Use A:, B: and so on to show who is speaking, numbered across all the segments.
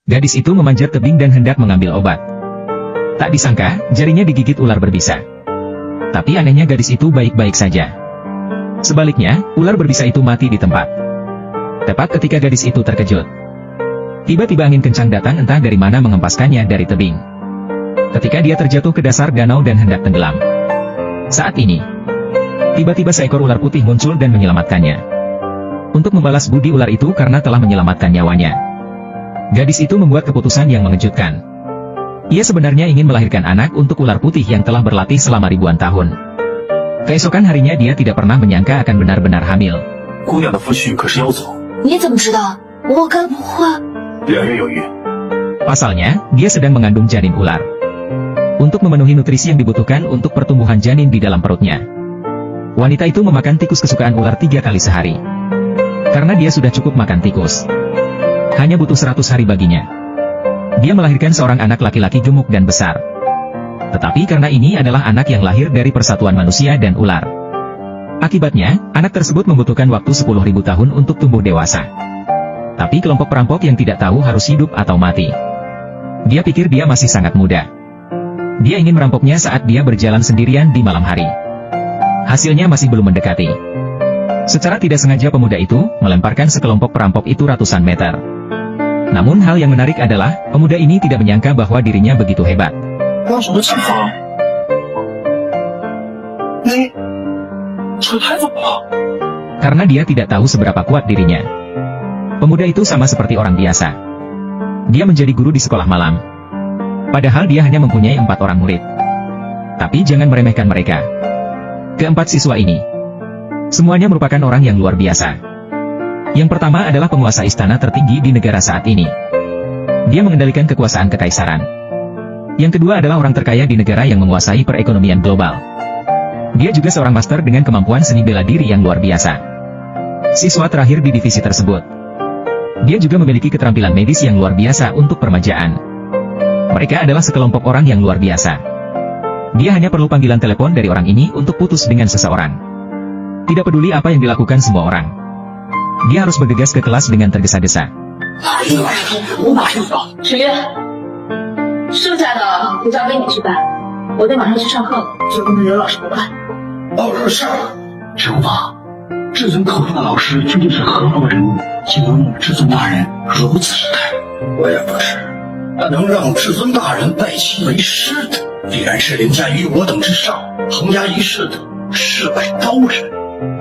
A: Gadis itu memanjat tebing dan hendak mengambil obat. Tak disangka, jarinya digigit ular berbisa. Tapi anehnya gadis itu baik-baik saja. Sebaliknya, ular berbisa itu mati di tempat. Tepat ketika gadis itu terkejut. Tiba-tiba angin kencang datang entah dari mana mengempaskannya dari tebing. Ketika dia terjatuh ke dasar danau dan hendak tenggelam. Saat ini, tiba-tiba seekor ular putih muncul dan menyelamatkannya. Untuk membalas budi ular itu karena telah menyelamatkan nyawanya. Gadis itu membuat keputusan yang mengejutkan. Ia sebenarnya ingin melahirkan anak untuk ular putih yang telah berlatih selama ribuan tahun. Keesokan harinya dia tidak pernah menyangka akan benar-benar hamil. Pasalnya, dia sedang mengandung janin ular. Untuk memenuhi nutrisi yang dibutuhkan untuk pertumbuhan janin di dalam perutnya. Wanita itu memakan tikus kesukaan ular 3 kali sehari. Karena dia sudah cukup makan tikus. Hanya butuh 100 hari baginya. Dia melahirkan seorang anak laki-laki gemuk dan besar. Tetapi karena ini adalah anak yang lahir dari persatuan manusia dan ular. Akibatnya, anak tersebut membutuhkan waktu 10.000 tahun untuk tumbuh dewasa. Tapi kelompok perampok yang tidak tahu harus hidup atau mati. Dia pikir dia masih sangat muda. Dia ingin merampoknya saat dia berjalan sendirian di malam hari. Hasilnya masih belum mendekati. Secara tidak sengaja pemuda itu melemparkan sekelompok perampok itu ratusan meter. Namun hal yang menarik adalah, pemuda ini tidak menyangka bahwa dirinya begitu hebat. Karena dia tidak tahu seberapa kuat dirinya. Pemuda itu sama seperti orang biasa. Dia menjadi guru di sekolah malam. Padahal dia hanya mempunyai 4 orang murid. Tapi jangan meremehkan mereka. Keempat siswa ini, semuanya merupakan orang yang luar biasa. Yang pertama adalah penguasa istana tertinggi di negara saat ini. Dia mengendalikan kekuasaan kekaisaran. Yang kedua adalah orang terkaya di negara yang menguasai perekonomian global. Dia juga seorang master dengan kemampuan seni bela diri yang luar biasa. Siswa terakhir di divisi tersebut. Dia juga memiliki keterampilan medis yang luar biasa untuk permajaan. Mereka adalah sekelompok orang yang luar biasa. Dia hanya perlu panggilan telepon dari orang ini untuk putus dengan seseorang. Tidak peduli apa yang dilakukan semua orang. Dia harus bergegas ke kelas dengan tergesa-gesa.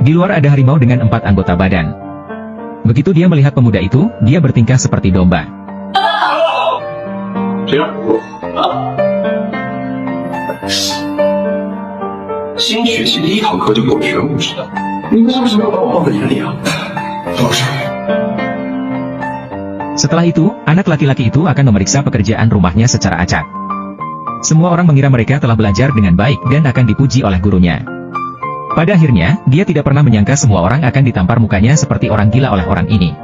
A: Di luar ada harimau dengan 4 anggota badan. Begitu dia melihat pemuda itu, dia bertingkah seperti domba. Setelah itu, anak laki-laki itu akan memeriksa pekerjaan rumahnya secara acak. Semua orang mengira mereka telah belajar dengan baik dan akan dipuji oleh gurunya. Pada akhirnya, dia tidak pernah menyangka semua orang akan ditampar mukanya seperti orang gila oleh orang ini.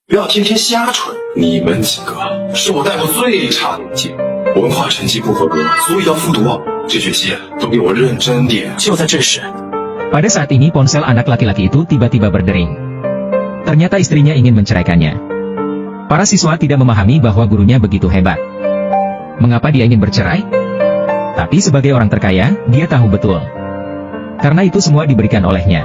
B: 不要天天瞎蠢！你们几个是我带过最差的一届，文化成绩不合格，所以要复读。这学期都给我认真点。就在这时，
A: pada saat ini ponsel anak laki-laki itu tiba-tiba berdering. Ternyata istrinya ingin menceraikannya. Para siswa tidak memahami bahwa gurunya begitu hebat. Mengapa dia ingin bercerai? Tapi sebagai orang terkaya, dia tahu betul. Karena itu semua diberikan olehnya.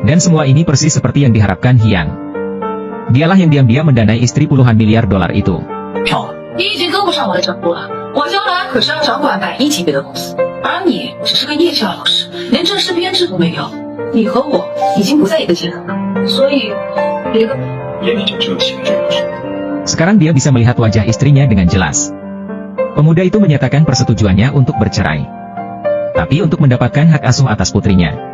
A: Dan semua ini persis seperti yang diharapkan Hyang. Dialah yang diam-diam mendanai istri puluhan miliar dolar itu. Sekarang dia bisa melihat wajah istrinya dengan jelas. Pemuda itu menyatakan persetujuannya untuk bercerai. Tapi untuk mendapatkan hak asuh atas putrinya.